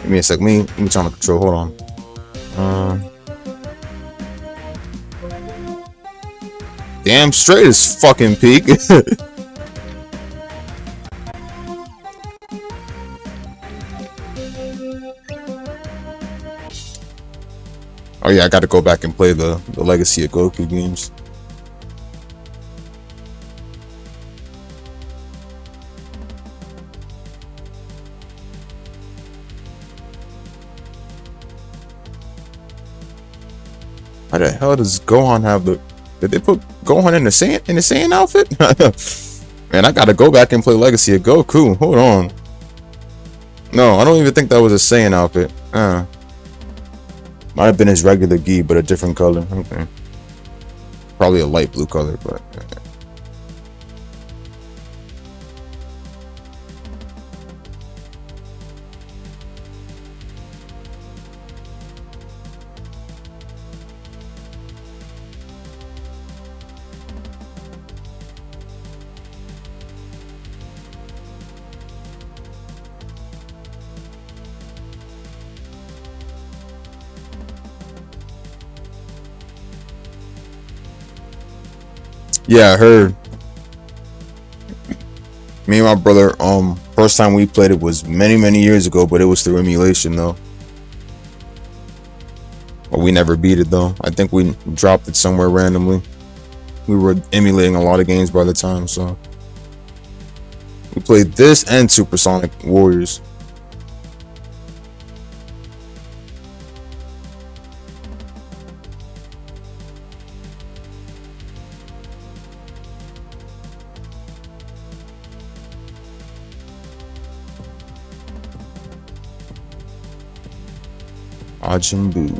Give me a sec. Let me turn on the control. Hold on. Damn straight is fucking peak. Oh yeah, I got to go back and play the Legacy of Goku games. How the hell does Gohan have the? Did they put Gohan in the Saiyan outfit? Man, I gotta go back and play Legacy of Goku. Hold on. No, I don't even think that was a Saiyan outfit. Might have been his regular gi, but a different color. Okay. Probably a light blue color, but. Yeah, I heard. Me and my brother, first time we played it was many years ago, but it was through emulation though. But we never beat it though. I think we dropped it somewhere randomly. We were emulating a lot of games by the time, so we played this and Supersonic Warriors. Majin Buu.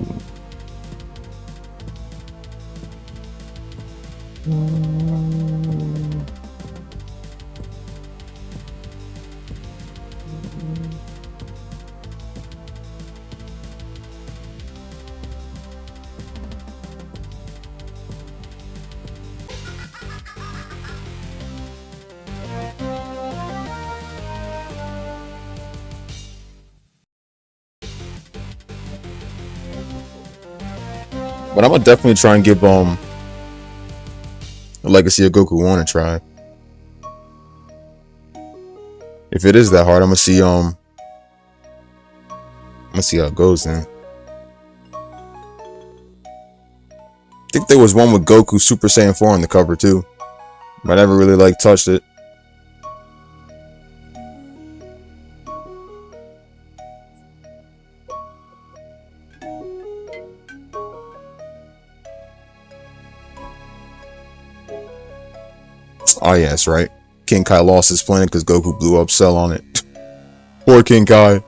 But I'm gonna definitely try and give the Legacy of Goku 1 a try. If it is that hard, I'm gonna see how it goes then. I think there was one with Goku Super Saiyan 4 on the cover too, but I never really touched it. Oh yeah, that's right. King Kai lost his planet because Goku blew up Cell on it. Poor King Kai.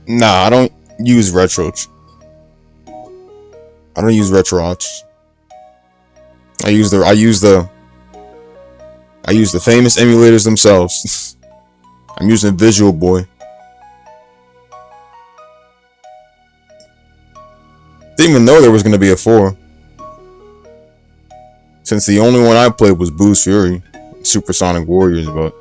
Nah, I don't use retro. I don't use RetroArch. I use the famous emulators themselves. I'm using Visual Boy. Didn't even know there was gonna be a 4. Since the only one I played was Boost Fury, Supersonic Warriors, but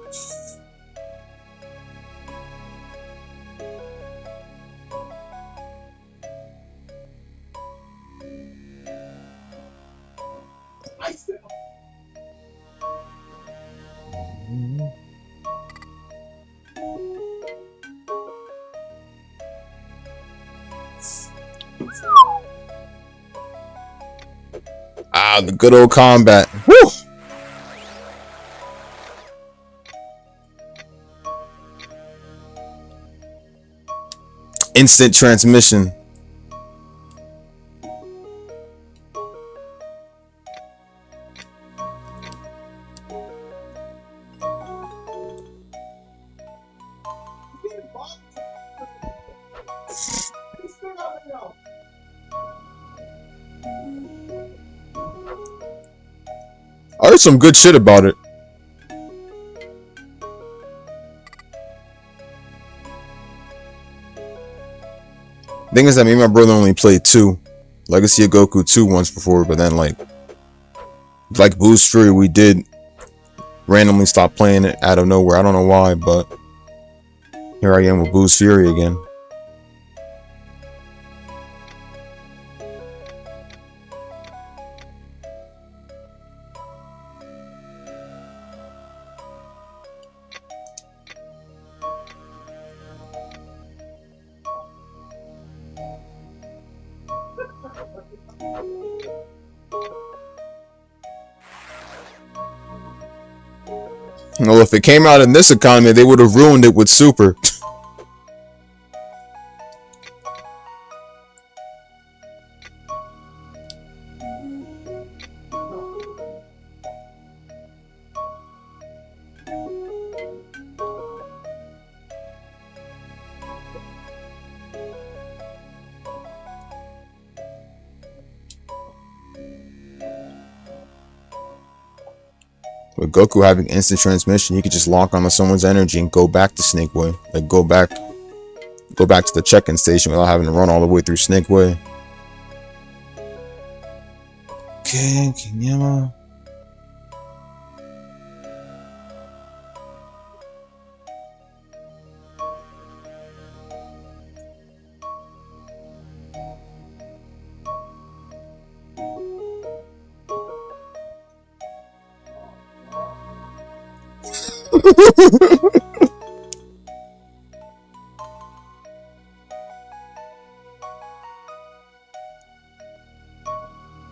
the good old combat. Woo! Instant transmission. I heard some good shit about it. Thing is that me and my brother only played 2. Legacy of Goku 2 once before, but then like Boost Fury, we did randomly stop playing it out of nowhere. I don't know why, but here I am with Boost Fury again. Well, if it came out in this economy, they would have ruined it with Super. With Goku having instant transmission, you could just lock onto someone's energy and go back to Snake Way. Like go back to the check-in station without having to run all the way through Snake Way. Okay, Kinyama.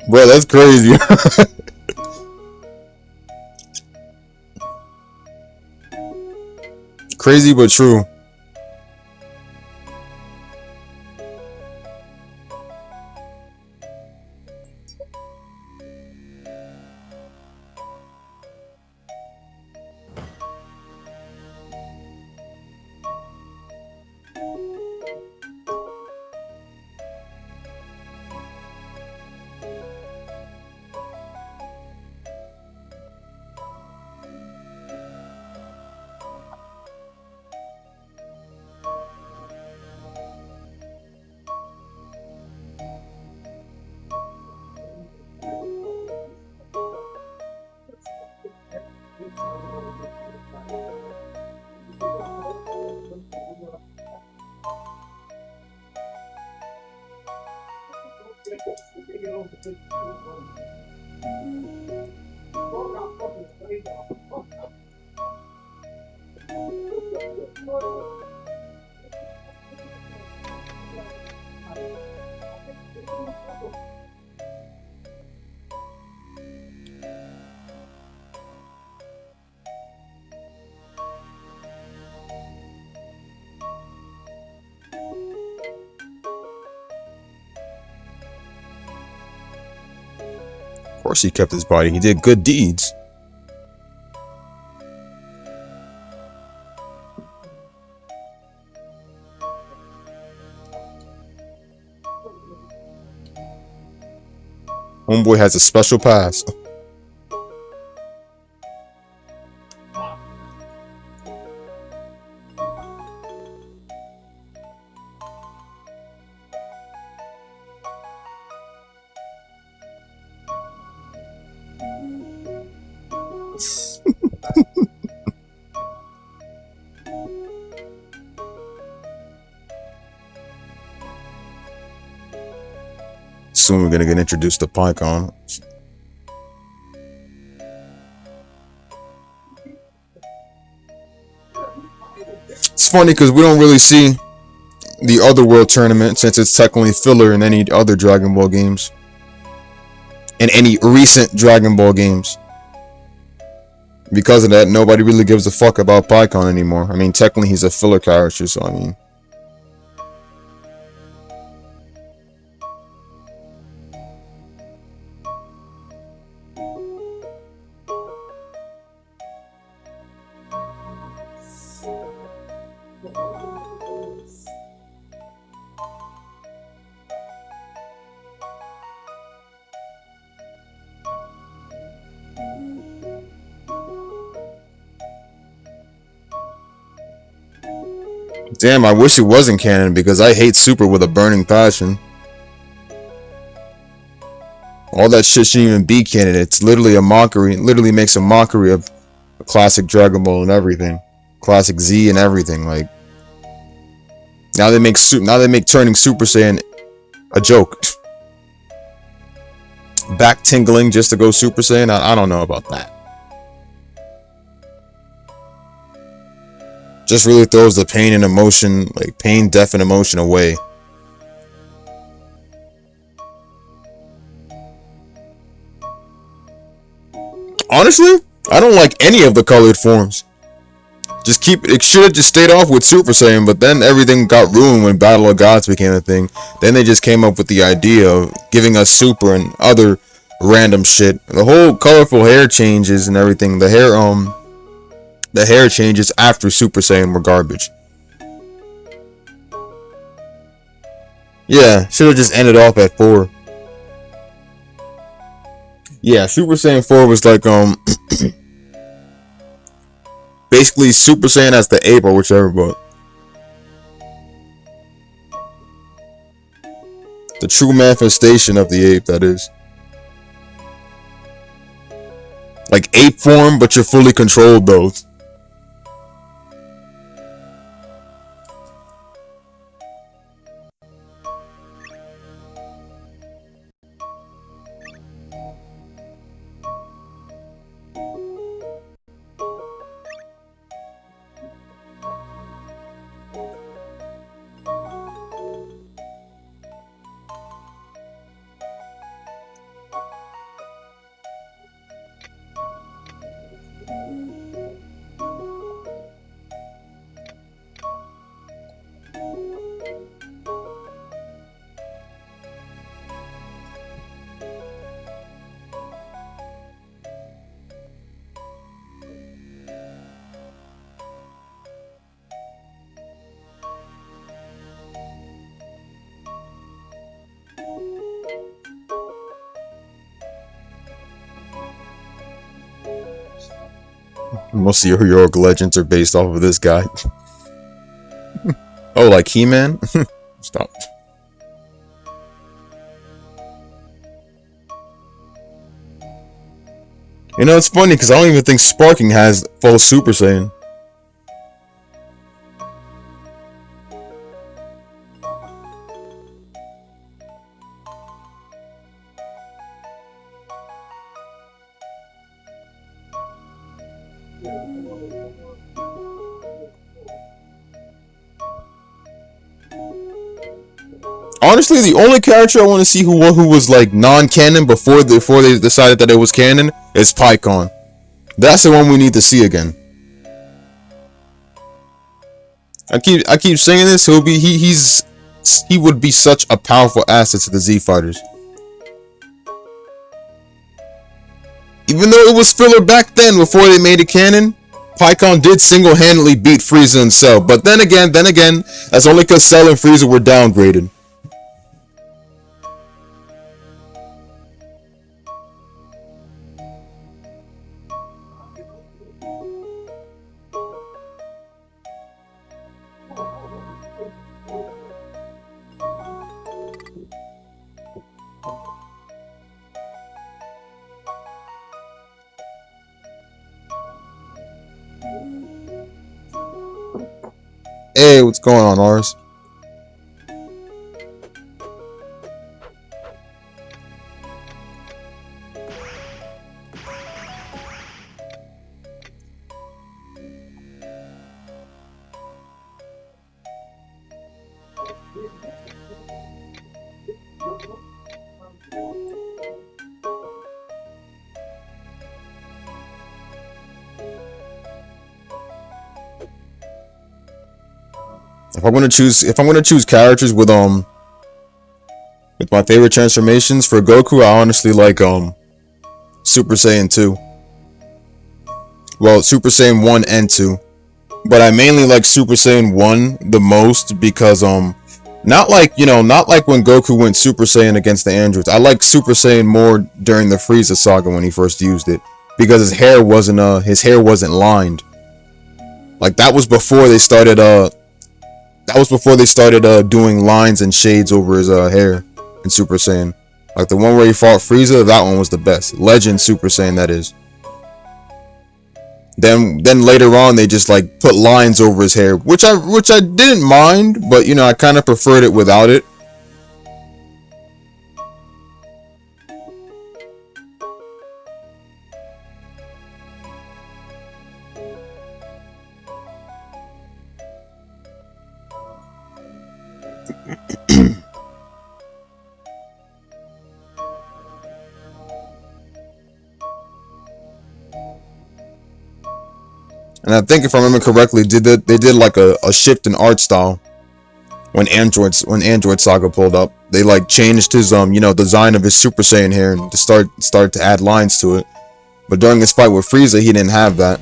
Bro, that's crazy. Crazy but true. Of course he kept his body. He did good deeds. Homeboy has a special pass. soon we're gonna get introduced to Pikkon. It's funny because we don't really see the Otherworld tournament since it's technically filler in any other Dragon Ball games. In any recent Dragon Ball games. Because of that, nobody really gives a fuck about Pikkon anymore. I mean, technically he's a filler character, so I mean. Damn, I wish it wasn't canon because I hate Super with a burning passion. All that shit shouldn't even be canon. It's literally a mockery. It literally makes a mockery of the classic Dragon Ball and everything. Classic Z and everything. Like now they make turning Super Saiyan a joke. Back tingling just to go Super Saiyan. I don't know about that. Just really throws the pain and emotion, like pain, death, and emotion away. Honestly, I don't like any of the colored forms. It should have just stayed off with Super Saiyan, but then everything got ruined when Battle of Gods became a thing. Then they just came up with the idea of giving us Super and other random shit. The whole colorful hair changes and everything. The hair changes after Super Saiyan were garbage. Yeah, should have just ended off at 4. Yeah, Super Saiyan 4 was like basically Super Saiyan as the ape or whichever, but the true manifestation of the ape, that is. Like ape form, but you're fully controlled though. Most of your heroic legends are based off of this guy. Oh, like He-Man? Stop. You know, it's funny because I don't even think Sparking has full Super Saiyan. Honestly, the only character I want to see who was like non-canon before they decided that it was canon is Pikkon. That's the one we need to see again. I keep saying this. He would be such a powerful asset to the Z Fighters. Even though it was filler back then before they made it canon, Pikkon did single-handedly beat Frieza and Cell. But then again, that's only because Cell and Frieza were downgraded. Hey, what's going on, Ars? If I'm gonna choose characters with my favorite transformations for Goku, I honestly like Super Saiyan 2. Well, Super Saiyan 1 and 2. But I mainly like Super Saiyan 1 the most because not like, not like when Goku went Super Saiyan against the androids. I like Super Saiyan more during the Frieza saga when he first used it because his hair wasn't lined. Like that was before they started doing lines and shades over his hair in Super Saiyan. Like the one where he fought Frieza, that one was the best. Legend Super Saiyan, that is. Then later on they just like put lines over his hair, which I didn't mind, but I kind of preferred it without it. And I think if I remember correctly, they did like a shift in art style when Android Saga pulled up. They like changed his design of his Super Saiyan hair and to start to add lines to it. But during his fight with Frieza, he didn't have that.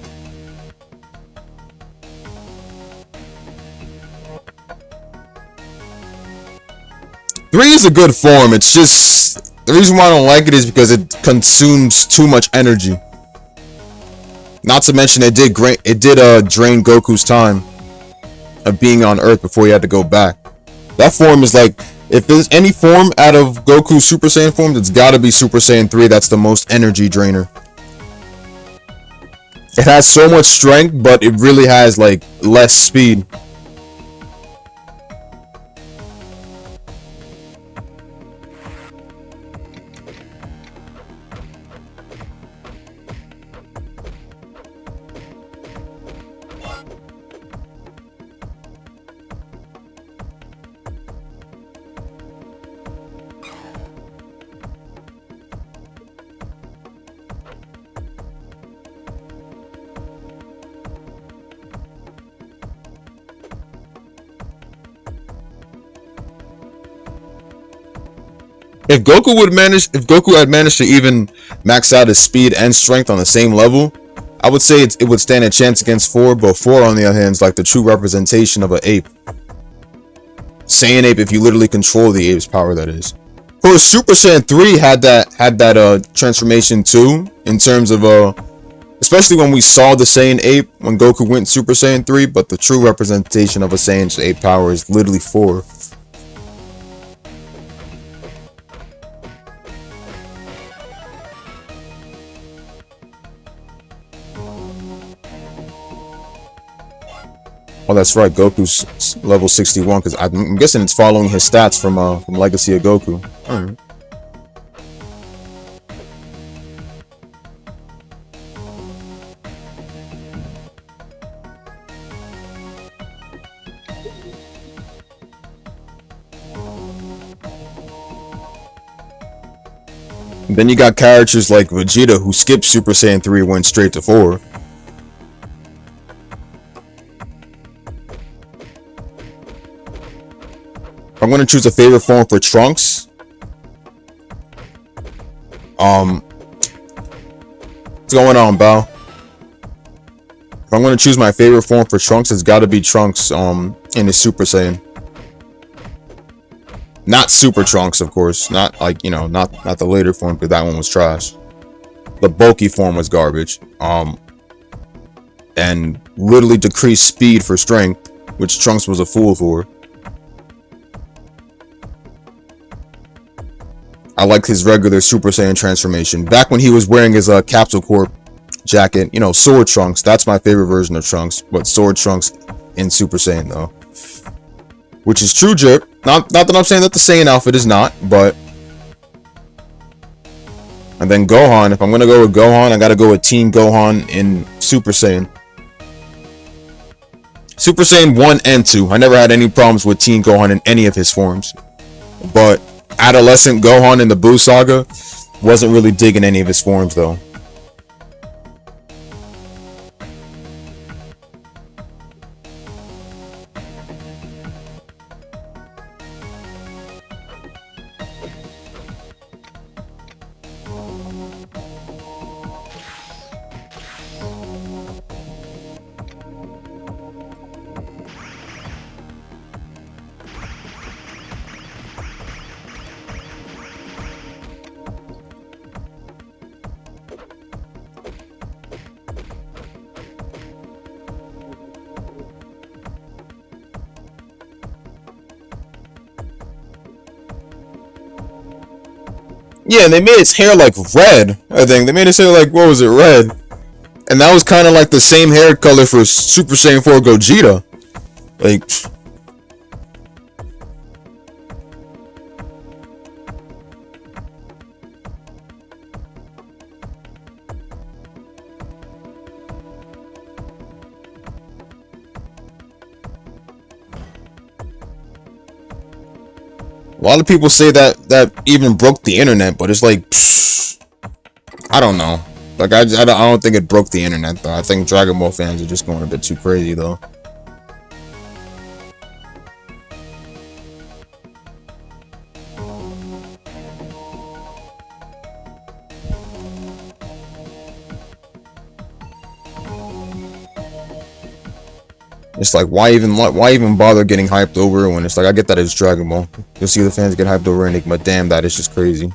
3 is a good form. It's just the reason why I don't like it is because it consumes too much energy. Not to mention it did drain Goku's time of being on Earth before he had to go back. That form is like, if there's any form out of Goku's Super Saiyan forms, it's gotta be Super Saiyan 3. That's the most energy drainer. It has so much strength, but it really has like less speed. If Goku had managed to even max out his speed and strength on the same level, I would say it would stand a chance against 4. But 4, on the other hand, is like the true representation of an ape. Saiyan ape, if you literally control the ape's power, that is. Of course, Super Saiyan 3 had that transformation too, in terms of especially when we saw the Saiyan ape when Goku went Super Saiyan 3. But the true representation of a Saiyan's ape power is literally 4. Oh, that's right. Goku's level 61 because I'm guessing it's following his stats from Legacy of Goku. All right. Then you got characters like Vegeta who skipped Super Saiyan 3 and went straight to 4. I'm gonna choose a favorite form for Trunks. What's going on, Bao? If I'm gonna choose my favorite form for Trunks, it's gotta be Trunks in his Super Saiyan. Not Super Trunks, of course. Not like, not the later form, because that one was trash. The bulky form was garbage. And literally decreased speed for strength, which Trunks was a fool for. I like his regular Super Saiyan transformation. Back when he was wearing his Capsule Corp jacket, Sword Trunks. That's my favorite version of Trunks. But Sword Trunks in Super Saiyan, though. Which is true, Jerk. Not that I'm saying that the Saiyan outfit is not, but... And then Gohan. If I'm going to go with Gohan, I got to go with Team Gohan in Super Saiyan. Super Saiyan 1 and 2. I never had any problems with Teen Gohan in any of his forms. But Adolescent Gohan in the Buu Saga, wasn't really digging any of his forms though. Yeah, and they made his hair like red. I think they made his hair like, what was it, red? And that was kind of like the same hair color for Super Saiyan 4 Gogeta. Like, a lot of people say that even broke the internet, but it's like, I don't know. Like, I don't think it broke the internet, though. I think Dragon Ball fans are just going a bit too crazy, though. It's like, why even bother getting hyped over when it's like, I get that it's Dragon Ball. You'll see the fans get hyped over Enigma. Damn, that is just crazy.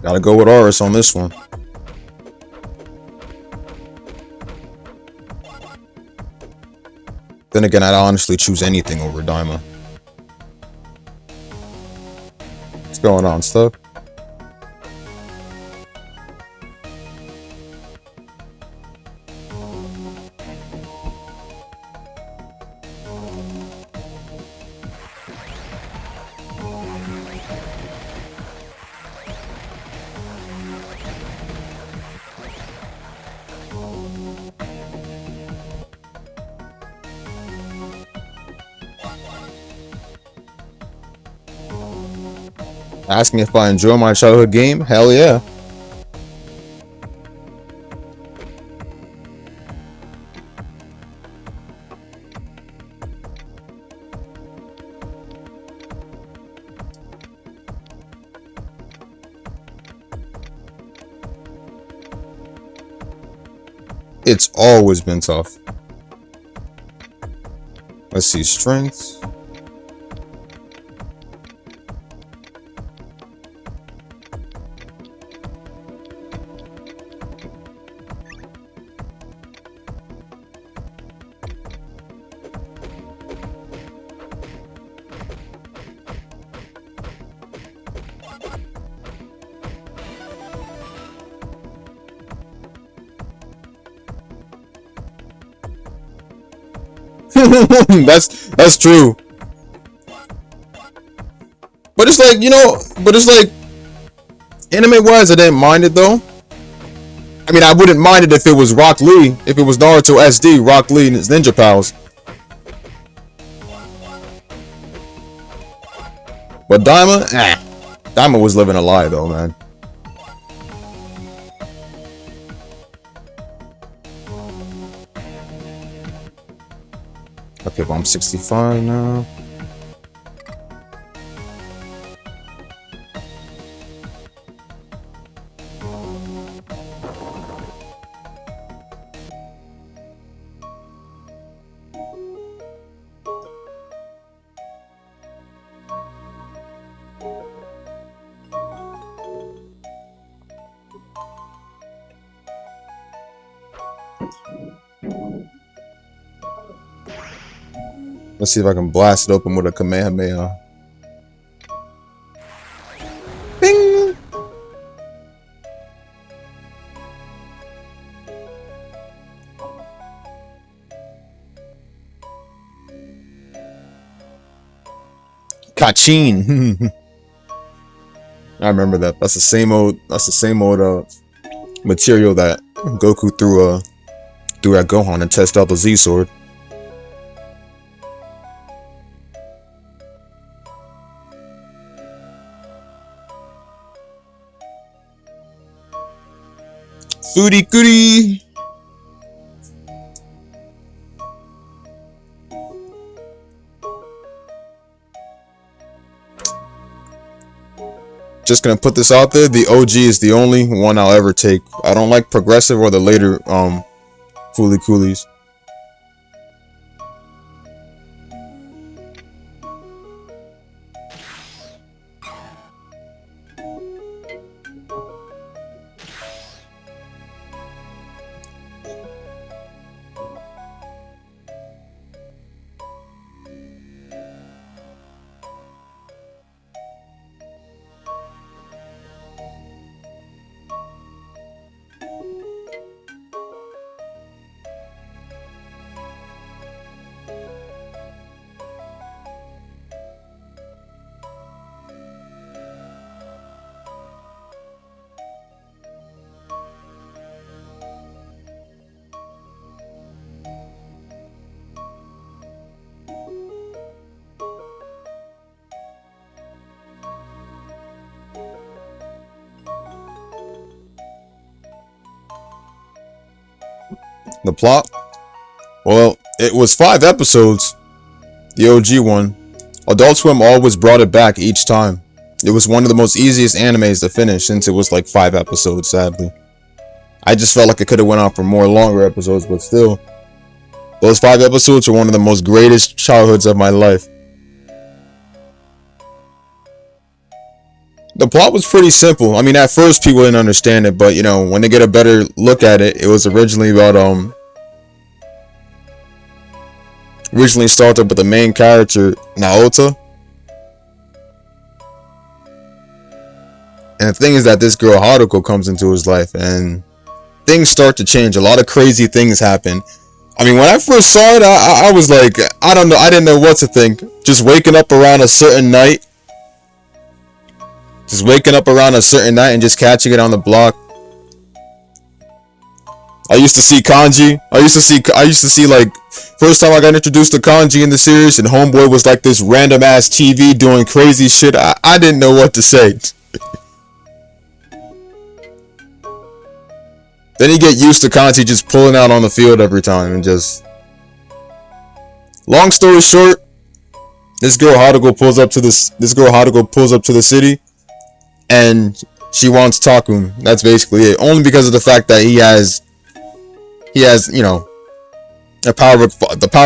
Gotta go with Aris on this one. Then again, I'd honestly choose anything over Daima. What's going on, stuff? Asking if I enjoy my childhood game? Hell yeah. It's always been tough. Let's see, strengths. that's true. But it's like, but it's like, anime wise, I didn't mind it though. I mean, I wouldn't mind it if it was Rock Lee, if it was Naruto SD, Rock Lee and his Ninja Pals. But Daima, Daima was living a lie though, man. Okay, but I'm 65 now. Let's see if I can blast it open with a Kamehameha. Bing! Kachin. I remember that. That's the same old. That's the same old material that Goku threw at Gohan and test out the Z sword. Foodie goodie. Just gonna put this out there. The OG is the only one I'll ever take. I don't like progressive or the later Fooly Coolies. The plot? Well, it was 5 episodes. The OG one. Adult Swim always brought it back each time. It was one of the most easiest animes to finish since it was like 5 episodes, sadly. I just felt like it could have went on for more longer episodes, but still. Those 5 episodes were one of the most greatest childhoods of my life. The plot was pretty simple. I mean, at first people didn't understand it, but you know, when they get a better look at it, it was originally about originally started with the main character Naota. And the thing is that this girl Haruko comes into his life and things start to change. A lot of crazy things happen. I mean, when I first saw it, I was like, I don't know, I didn't know what to think. Just waking up around a certain night and just catching it on the block. I used to see kanji. I used to see like first time I got introduced to kanji in the series, and Homeboy was like this random ass TV doing crazy shit. I didn't know what to say. Then you get used to kanji just pulling out on the field every time and just. Long story short, this girl Haruko pulls up to the city. And she wants Takun. That's basically it. Only because of the fact that he has, you know, the power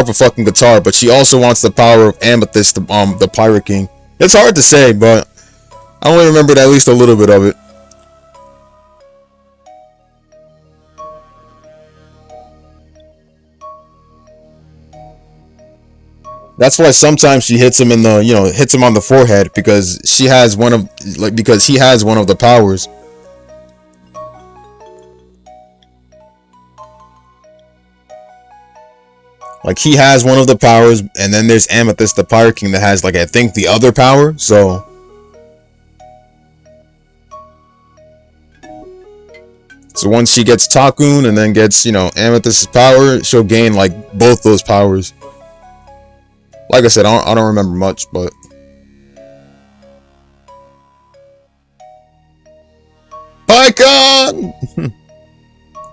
of a fucking guitar. But she also wants the power of Amethyst, the Pirate King. It's hard to say, but I only remembered at least a little bit of it. That's why sometimes she hits him hits him on the forehead because he has one of the powers. Like he has one of the powers, and then there's Amethyst, the Pirate King, that has like I think the other power. So once she gets Takun and then gets Amethyst's power, she'll gain like both those powers. Like I said, I don't remember much, but Pikkon!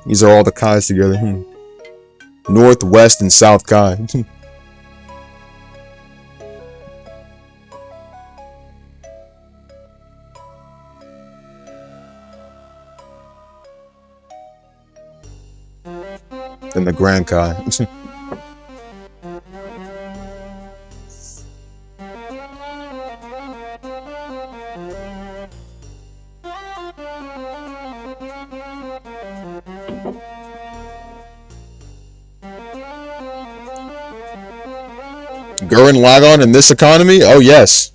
These are all the Kais together. North, West, and South Kai. And the Grand Kai. Gurren Lagann in this economy? Oh, yes.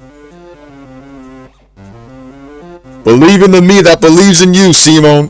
Believe in the me that believes in you, Simone.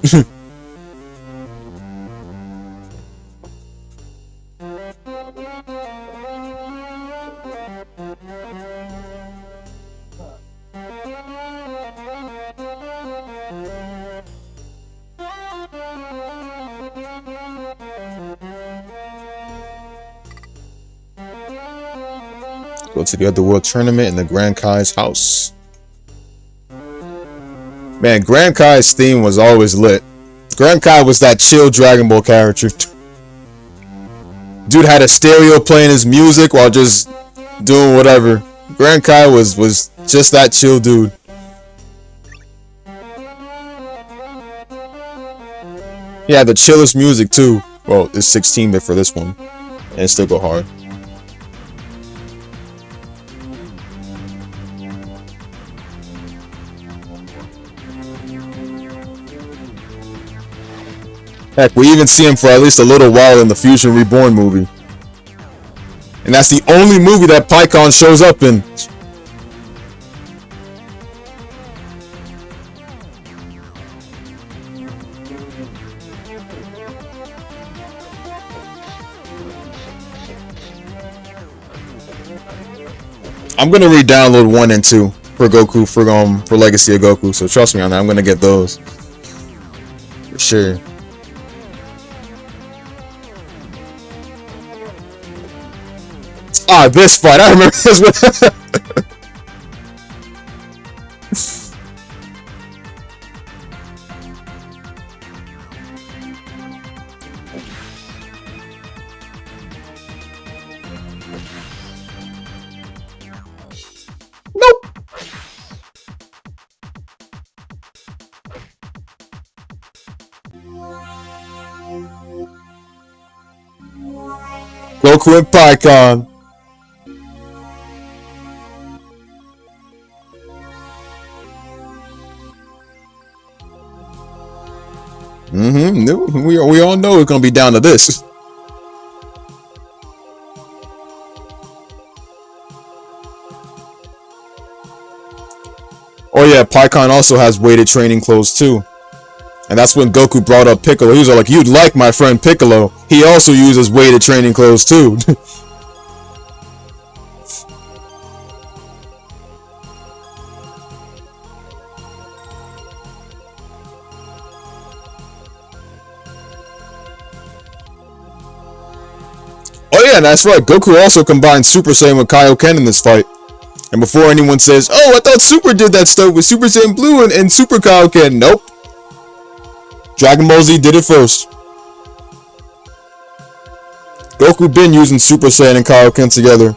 Go to the Otherworld tournament in the Grand Kai's house. Man, Grand Kai's theme was always lit. Grand Kai was that chill Dragon Ball character. Dude had a stereo playing his music while just doing whatever. Grand Kai was just that chill dude. He had the chillest music too. Well, it's 16-bit for this one, and it still go hard. Heck, we even see him for at least a little while in the Fusion Reborn movie. And that's the only movie that Pikkon shows up in. I'm gonna re-download 1 and 2 for Goku for Legacy of Goku, so trust me on that. I'm gonna get those. For sure. Ah, this fight. I remember this one. Nope. Goku and Pikkon. We all know it's gonna be down to this. Oh yeah, Pikkon also has weighted training clothes too. And that's when Goku brought up Piccolo. He was like, you'd like my friend Piccolo. He also uses weighted training clothes too. Oh yeah, that's right. Goku also combined Super Saiyan with Kaioken in this fight. And before anyone says, oh, I thought Super did that stuff with Super Saiyan Blue and Super Kaioken. Nope. Dragon Ball Z did it first. Goku been using Super Saiyan and Kaioken together.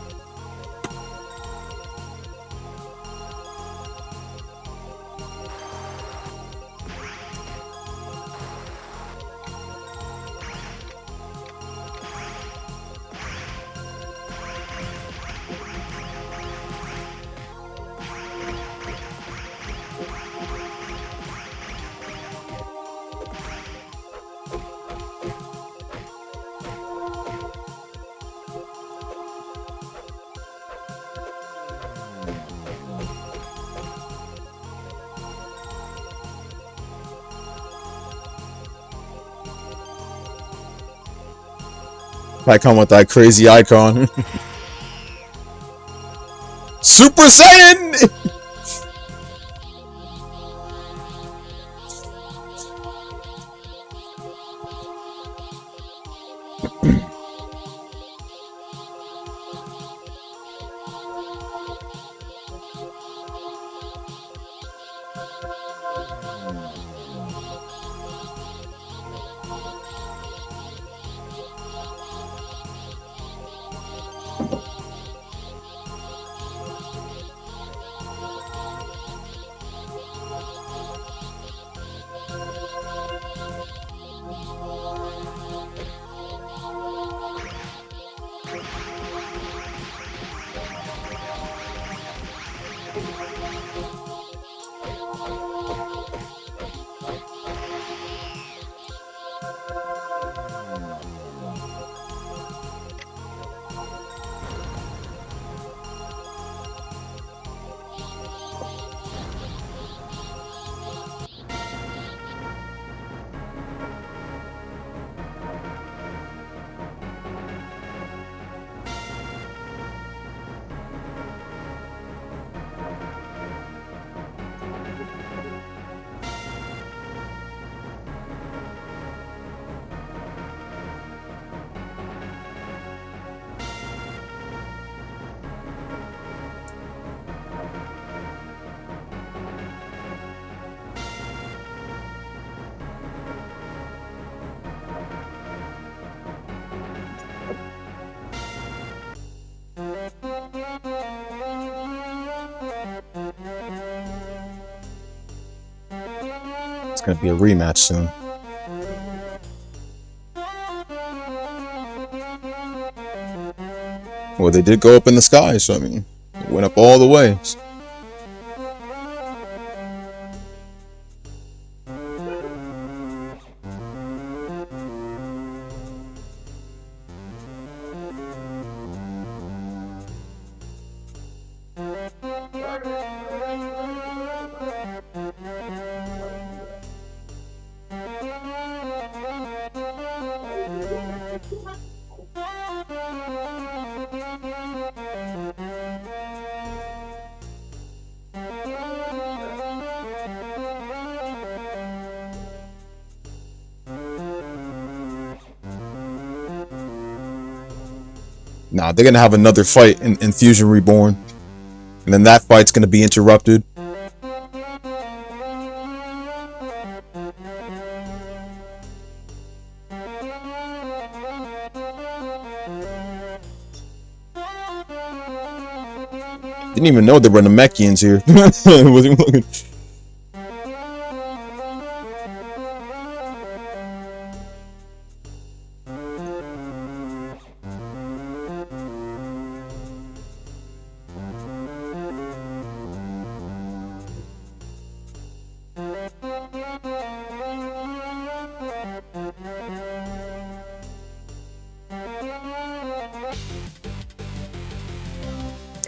I come with that crazy icon. Super Saiyan! It's gonna be a rematch soon. Well, they did go up in the sky, so I mean, it went up all the way. Nah, they're gonna have another fight in Fusion Reborn, and then that fight's gonna be interrupted. Didn't even know there were Namekians here. Wasn't even looking.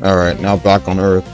Alright, now back on Earth.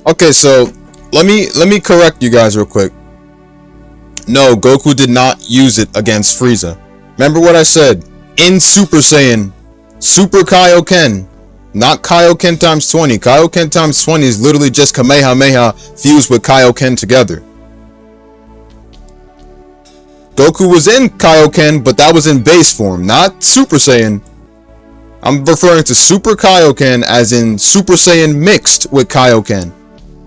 Okay, so let me correct you guys real quick. No, Goku did not use it against Frieza. Remember what I said? In Super Saiyan, Super Kaioken, not Kaioken times 20. Kaioken times 20 is literally just Kamehameha fused with Kaioken together. Goku was in Kaioken, but that was in base form, not Super Saiyan. I'm referring to Super Kaioken as in Super Saiyan mixed with Kaioken.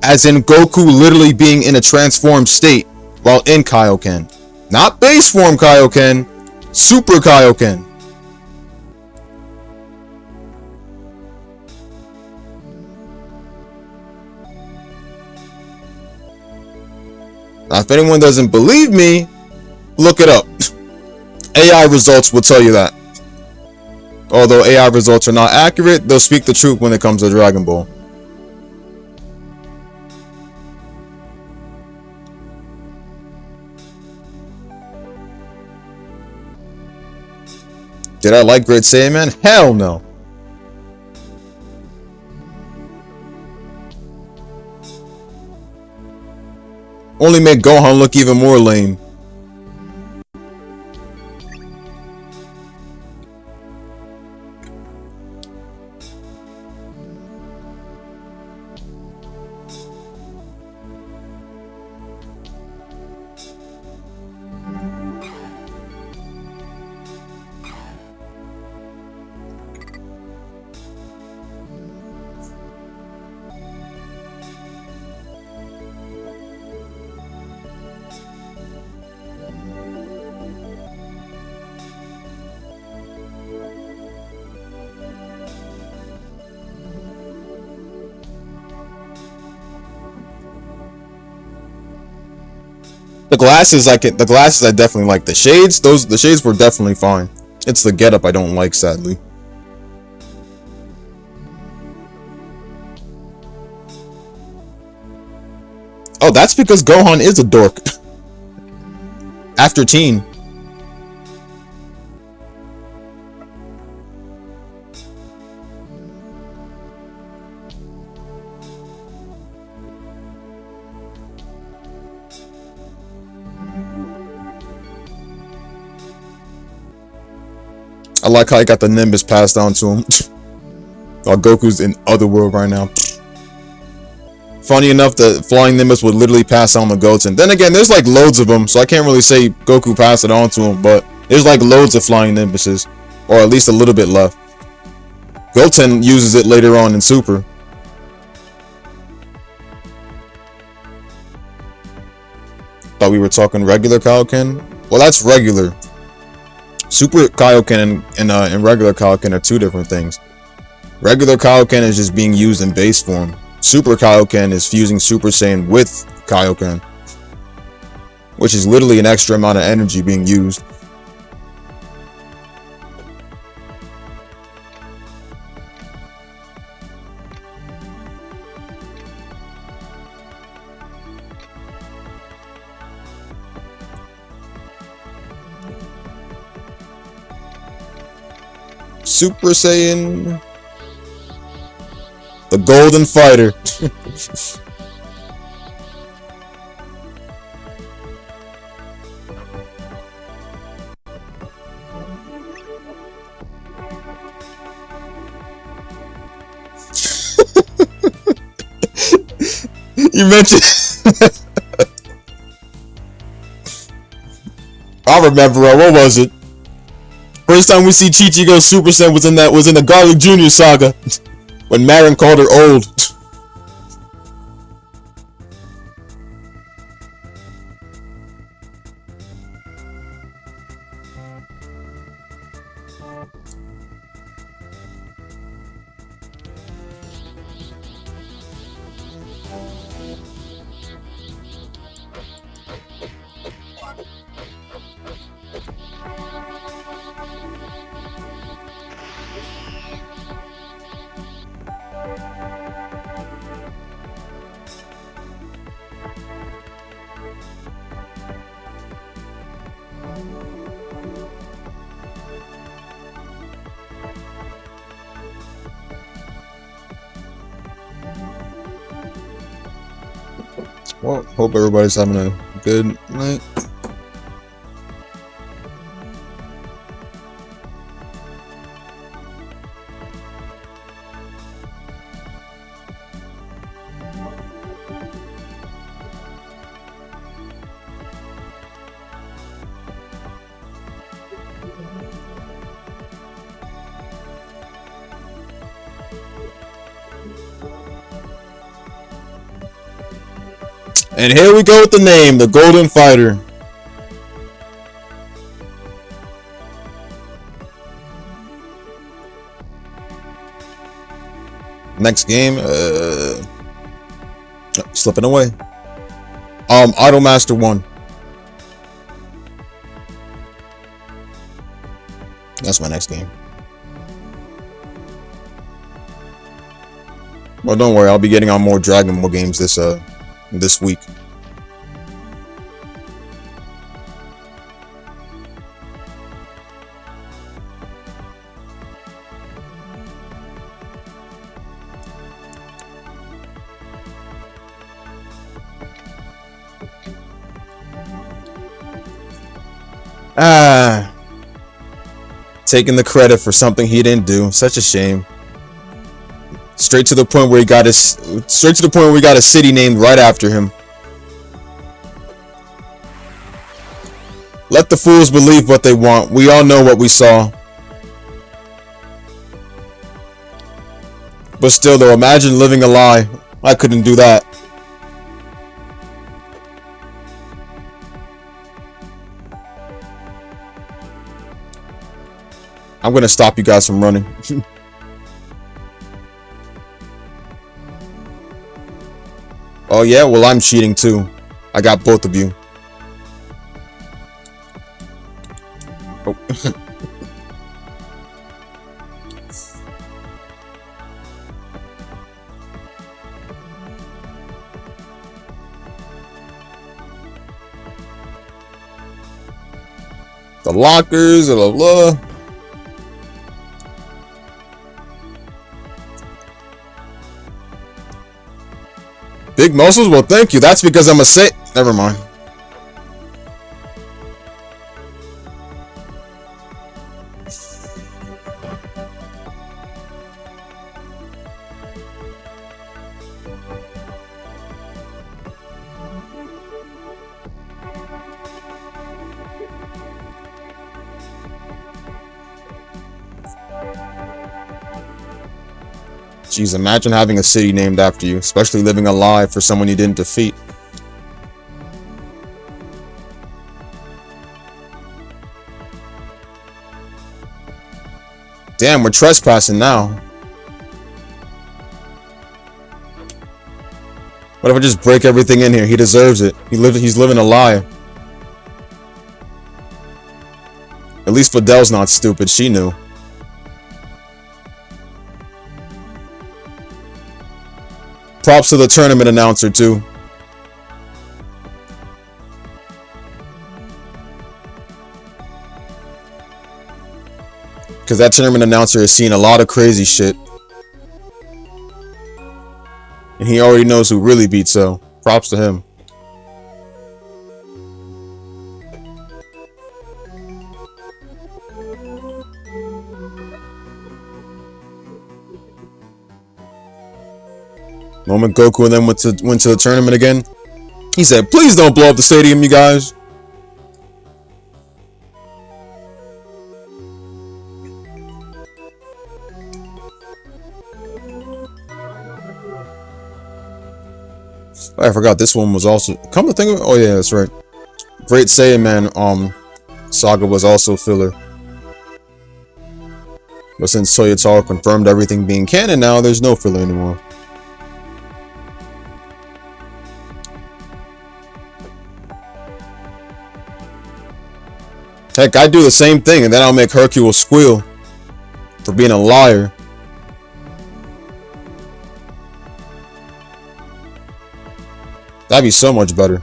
As in Goku literally being in a transformed state while in Kaioken. Not base form Kaioken, Super Kaioken. Now, if anyone doesn't believe me, look it up. AI results will tell you that. Although AI results are not accurate, they'll speak the truth when it comes to Dragon Ball. Did I like Great Saiyaman? Hell no. Only made Gohan look even more lame. The glasses I definitely like. The shades were definitely fine. It's the getup I don't like, sadly. Oh, that's because Gohan is a dork. After teen. I like how he got the Nimbus passed on to him. While Goku's in Otherworld right now. Funny enough, the flying Nimbus would literally pass on the Goten. Then again, there's like loads of them, so I can't really say Goku passed it on to him, but there's like loads of flying Nimbuses. Or at least a little bit left. Goten uses it later on in Super. Thought we were talking regular Kaioken? Well, that's regular. Super Kaioken and regular Kaioken are two different things. Regular Kaioken is just being used in base form. Super Kaioken is fusing Super Saiyan with Kaioken, which is literally an extra amount of energy being used. Super Saiyan, the Golden Fighter. You mentioned. I remember. What was it? First time we see Chi-Chi go Super Saiyan was in the Garlic Jr. saga when Marin called her old. Well, hope everybody's having a good night. And here we go with the name, the Golden Fighter. Next game, slipping away. Idolmaster 1. That's my next game. Well, don't worry, I'll be getting on more Dragon Ball games this week. Taking the credit for something he didn't do. Such a shame. Straight to the point where he got a city named right after him. Let the fools believe what they want. We all know what we saw. But still though, imagine living a lie. I couldn't do that. I'm gonna stop you guys from running. Oh yeah, well I'm cheating too. I got both of you. Oh. The lockers, blah, blah, blah. Big muscles? Well, thank you. That's because I'm a say. Never mind. Jeez, imagine having a city named after you, especially living a lie for someone you didn't defeat. Damn, we're trespassing now. What if I just break everything in here? He deserves it. He's living a lie. At least Fidel's not stupid. She knew. Props to the tournament announcer, too. Because that tournament announcer has seen a lot of crazy shit. And he already knows who really beat, so props to him. Moment Goku and then went to the tournament again. He said, "Please don't blow up the stadium, you guys." I forgot this one was also. Come to think of it, oh yeah, that's right. Great Saiyaman saga was also filler. But since Toyotawa confirmed everything being canon now, there's no filler anymore. Heck, I do the same thing, and then I'll make Hercule squeal for being a liar. That'd be so much better.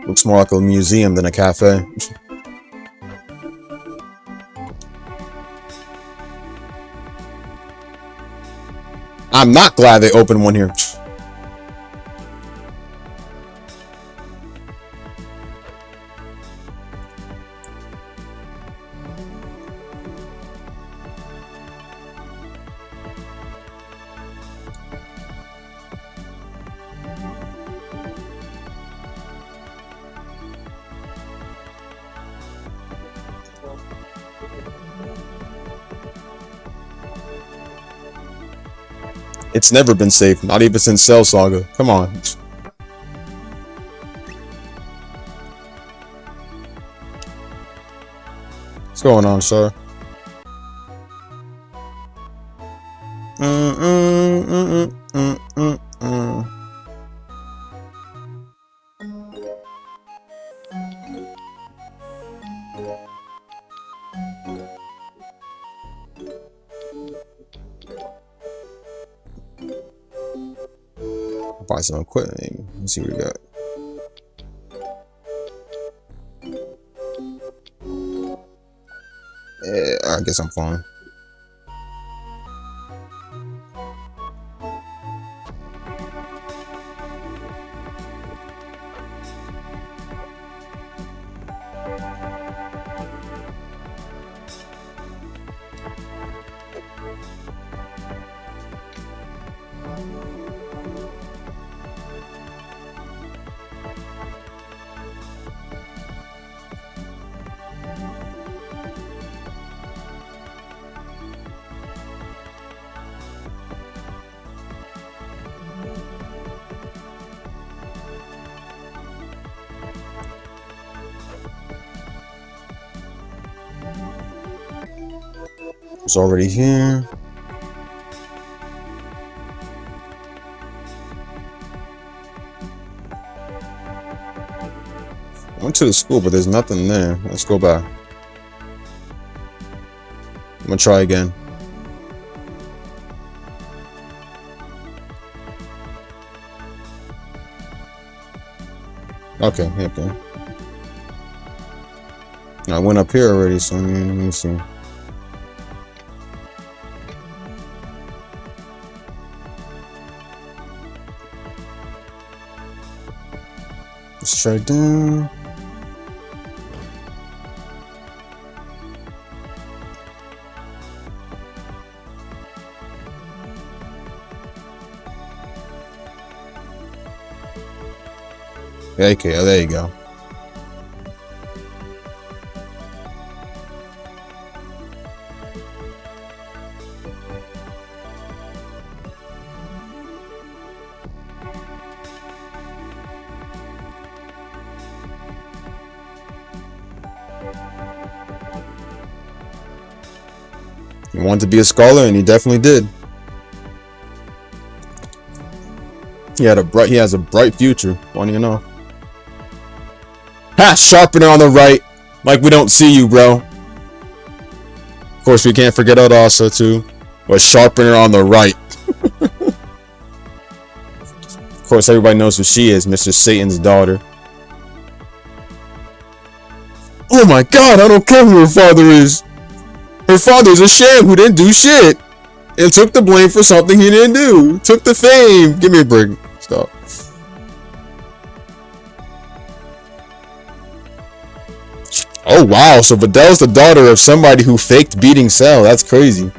Looks more like a museum than a cafe. I'm not glad they opened one here. It's never been safe, not even since Cell Saga. Come on. What's going on, sir? Buy some equipment. Let's see what we got. Yeah, I guess I'm fine. It's already here. went to the school, but there's nothing there. Let's go back. I'm gonna try again. Okay, okay. I went up here already, so let me see. Let's try down. Okay, there you go. He wanted to be a scholar, and he definitely did. He has a bright future. Funny enough. Ha! Sharpener on the right. Like we don't see you, bro. Of course, we can't forget Odessa too. But Sharpener on the right. Of course, everybody knows who she is, Mr. Satan's daughter. Oh my God! I don't care who her father is. Her father's a sham who didn't do shit and took the blame for something he didn't do. Took the fame. Give me a break. Stop. Oh wow, so Videl's the daughter of somebody who faked beating Cell. That's crazy.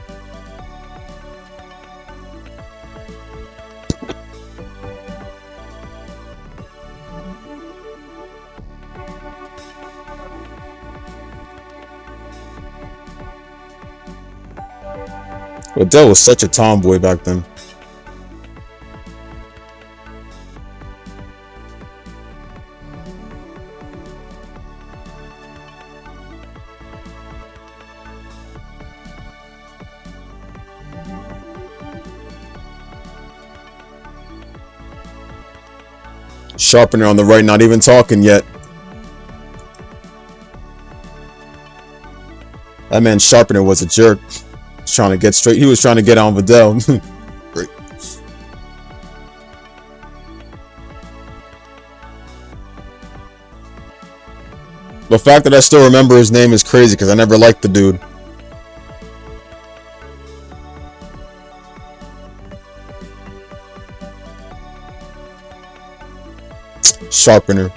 Videl was such a tomboy back then. Sharpener on the right, not even talking yet. That man Sharpener was a jerk. Trying to get straight. He was trying to get on Videl. Great. The fact that I still remember his name is crazy because I never liked the dude. Sharpener.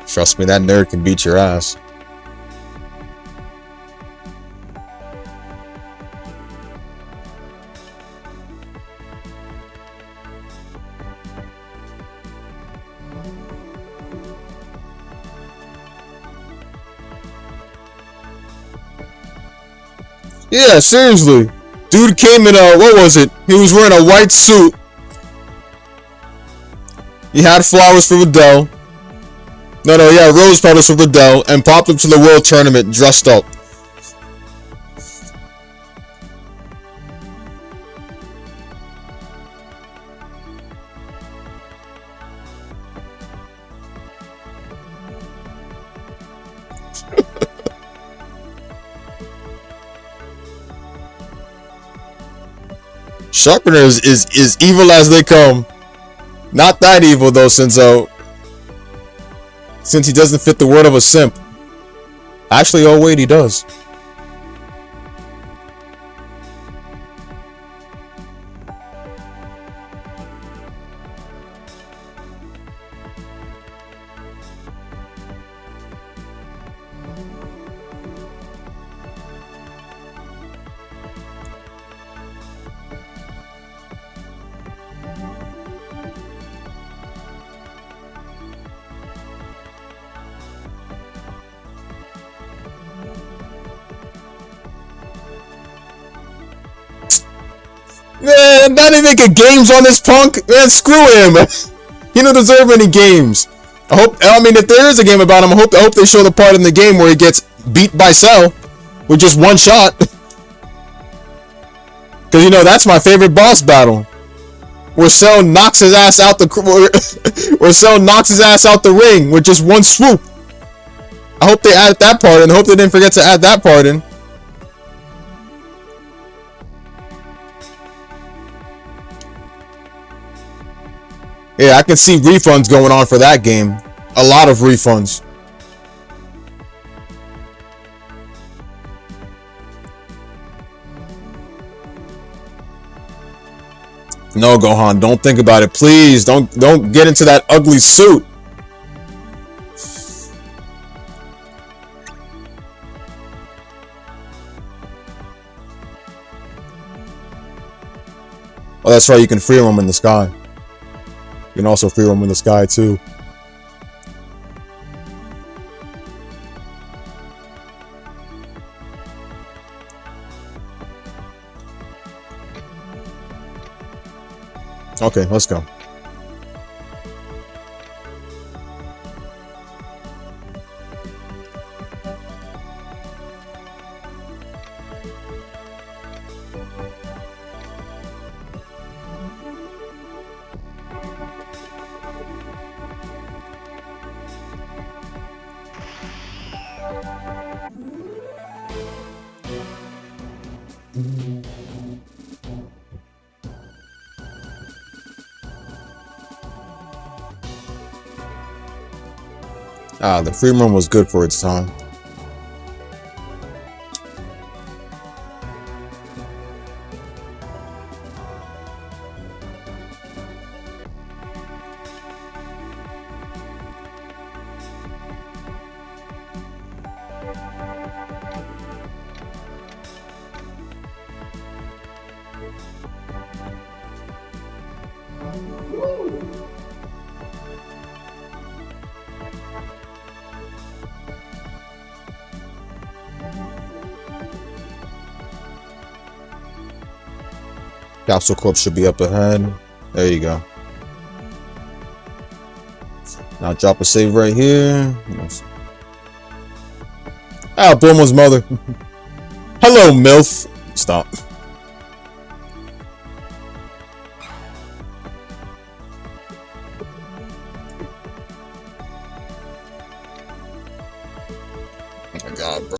Trust me, that nerd can beat your ass. Yeah, seriously. Dude came in a, what was it? He was wearing a white suit. He had flowers for Videl. No, yeah, rose petals for Videl, and popped up to the world tournament dressed up. Sharpener is evil as they come. Not that evil though, since he doesn't fit the word of a simp. Actually, oh wait, he does. Man, not even get games on this punk. Man, screw him. He don't deserve any games. I mean, if there is a game about him, I hope they show the part in the game where he gets beat by Cell with just one shot. Because, you know, that's my favorite boss battle. where Cell knocks his ass out the where Cell knocks his ass out the ring with just one swoop. I hope they added that part in. I hope they didn't forget to add that part in. Yeah, I can see refunds going on for that game. A lot of refunds. No, Gohan, don't think about it. Please, don't get into that ugly suit. Oh, that's right, you can free roam in the sky. You can also free roam in the sky too. Okay, let's go. Ah, the free roam was good for its time. Capsule Corp should be up ahead. There you go. Now drop a save right here. Ah, Bulma's mother. Hello, MILF. Stop. Oh my god, bro.